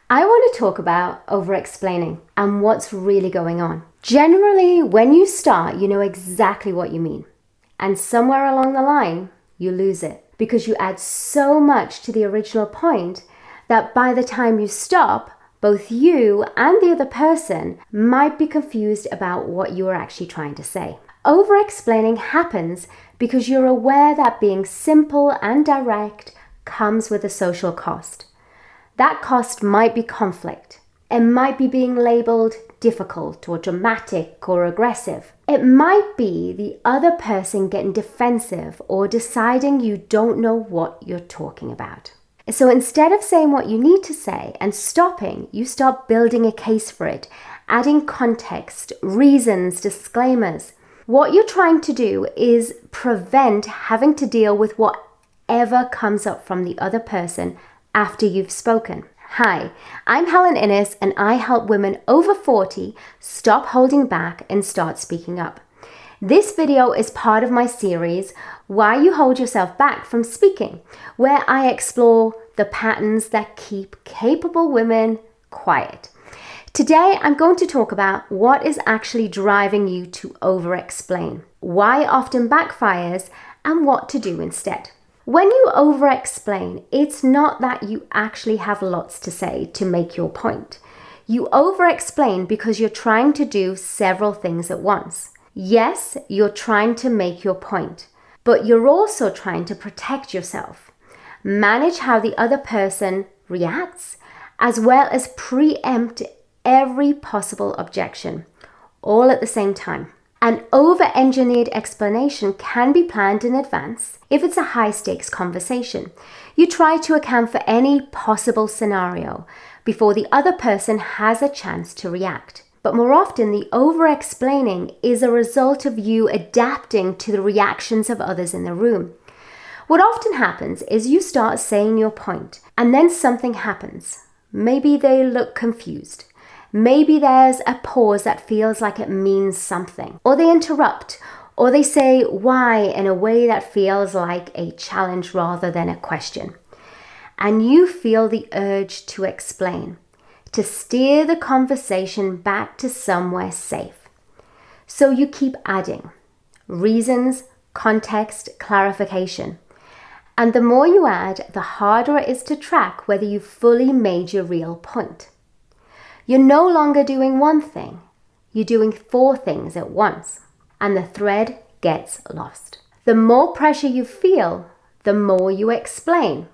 I want to talk about over-explaining and what's really going on. Generally, when you start, you know exactly what you mean. And somewhere along the line, you lose it because you add so much to the original point that by the time you stop, both you and the other person might be confused about what you are actually trying to say. Over-explaining happens because you're aware that being simple and direct comes with a social cost. That cost might be conflict. It might be being labeled difficult or dramatic or aggressive. It might be the other person getting defensive or deciding you don't know what you're talking about. So instead of saying what you need to say and stopping, you start building a case for it, adding context, reasons, disclaimers. What you're trying to do is prevent having to deal with whatever comes up from the other person after you've spoken. Hi, I'm Helen Innes and I help women over 40 stop holding back and start speaking up. This video is part of my series, Why You Hold Yourself Back from Speaking, where I explore the patterns that keep capable women quiet. Today, I'm going to talk about what is actually driving you to over-explain, why it often backfires, and what to do instead. When you over-explain, it's not that you actually have lots to say to make your point. You over-explain because you're trying to do several things at once. Yes, you're trying to make your point, but you're also trying to protect yourself, manage how the other person reacts, as well as preempt every possible objection, all at the same time. An over-engineered explanation can be planned in advance if it's a high-stakes conversation. You try to account for any possible scenario before the other person has a chance to react. But more often, the over-explaining is a result of you adapting to the reactions of others in the room. What often happens is you start saying your point, and then something happens. Maybe they look confused. Maybe there's a pause that feels like it means something, or they interrupt, or they say why in a way that feels like a challenge rather than a question. And you feel the urge to explain, to steer the conversation back to somewhere safe. So you keep adding reasons, context, clarification. And the more you add, the harder it is to track whether you've fully made your real point. You're no longer doing one thing, you're doing 4 things at once, and the thread gets lost. The more pressure you feel, the more you explain.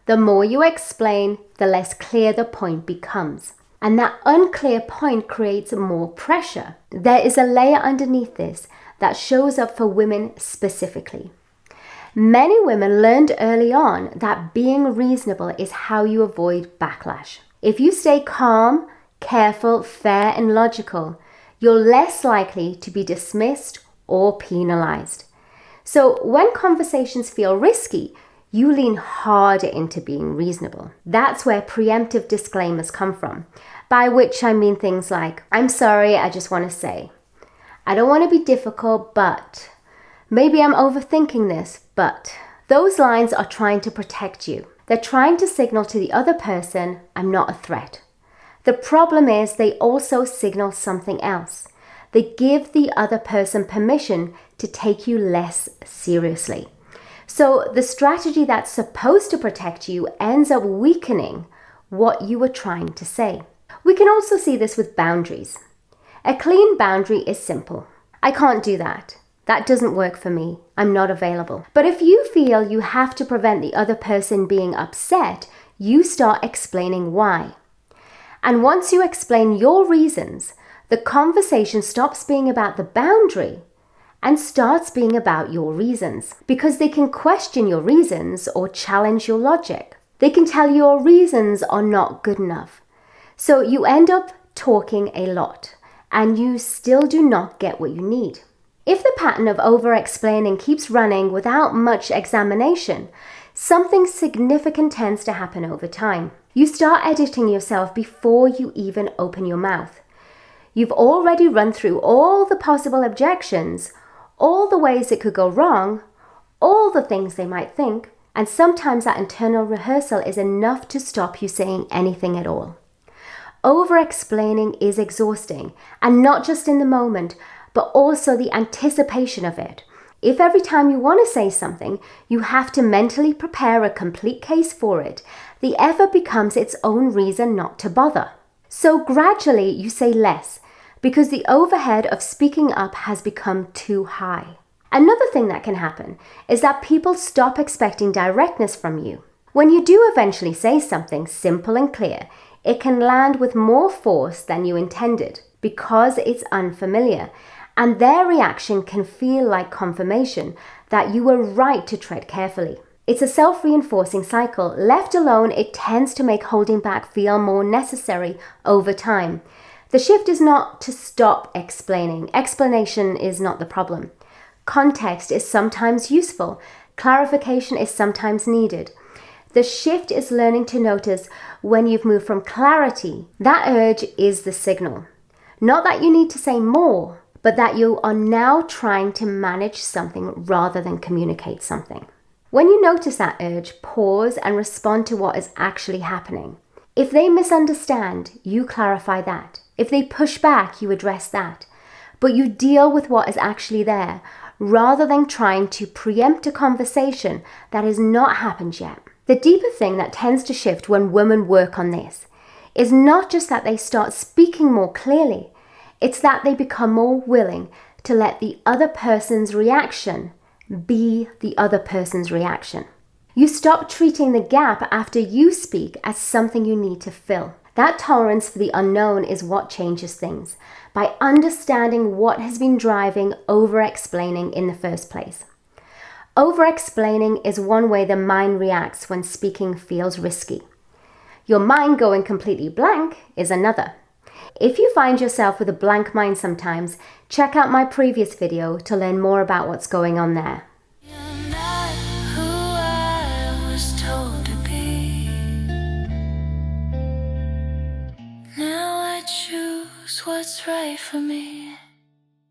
The more you explain, the less clear the point becomes. And that unclear point creates more pressure. There is a layer underneath this that shows up for women specifically. Many women learned early on that being reasonable is how you avoid backlash. If you stay calm, careful, fair, and logical, you're less likely to be dismissed or penalized. So when conversations feel risky, you lean harder into being reasonable. That's where preemptive disclaimers come from, by which I mean things like, I'm sorry, I just want to say, I don't want to be difficult, but maybe I'm overthinking this, but those lines are trying to protect you. They're trying to signal to the other person, I'm not a threat. The problem is they also signal something else. They give the other person permission to take you less seriously. So the strategy that's supposed to protect you ends up weakening what you were trying to say. We can also see this with boundaries. A clean boundary is simple. I can't do that. That doesn't work for me. I'm not available. But if you feel you have to prevent the other person being upset, you start explaining why. And once you explain your reasons, the conversation stops being about the boundary and starts being about your reasons. Because they can question your reasons or challenge your logic. They can tell your reasons are not good enough. So you end up talking a lot and you still do not get what you need. If the pattern of over-explaining keeps running without much examination, something significant tends to happen over time. You start editing yourself before you even open your mouth. You've already run through all the possible objections, all the ways it could go wrong, all the things they might think, and sometimes that internal rehearsal is enough to stop you saying anything at all. Over-explaining is exhausting, and not just in the moment, but also the anticipation of it. If every time you want to say something, you have to mentally prepare a complete case for it, the effort becomes its own reason not to bother. So gradually you say less, because the overhead of speaking up has become too high. Another thing that can happen is that people stop expecting directness from you. When you do eventually say something simple and clear, it can land with more force than you intended because it's unfamiliar, and their reaction can feel like confirmation that you were right to tread carefully. It's a self-reinforcing cycle. Left alone, it tends to make holding back feel more necessary over time. The shift is not to stop explaining. Explanation is not the problem. Context is sometimes useful. Clarification is sometimes needed. The shift is learning to notice when you've moved from clarity. That urge is the signal. Not that you need to say more, but that you are now trying to manage something rather than communicate something. When you notice that urge, pause and respond to what is actually happening. If they misunderstand, you clarify that. If they push back, you address that. But you deal with what is actually there, rather than trying to preempt a conversation that has not happened yet. The deeper thing that tends to shift when women work on this is not just that they start speaking more clearly, it's that they become more willing to let the other person's reaction be the other person's reaction. You stop treating the gap after you speak as something you need to fill. That tolerance for the unknown is what changes things, by understanding what has been driving over-explaining in the first place. Over-explaining is one way the mind reacts when speaking feels risky. Your mind going completely blank is another. If you find yourself with a blank mind sometimes, check out my previous video to learn more about what's going on there. You're not who I was told to be. Now I choose what's right for me.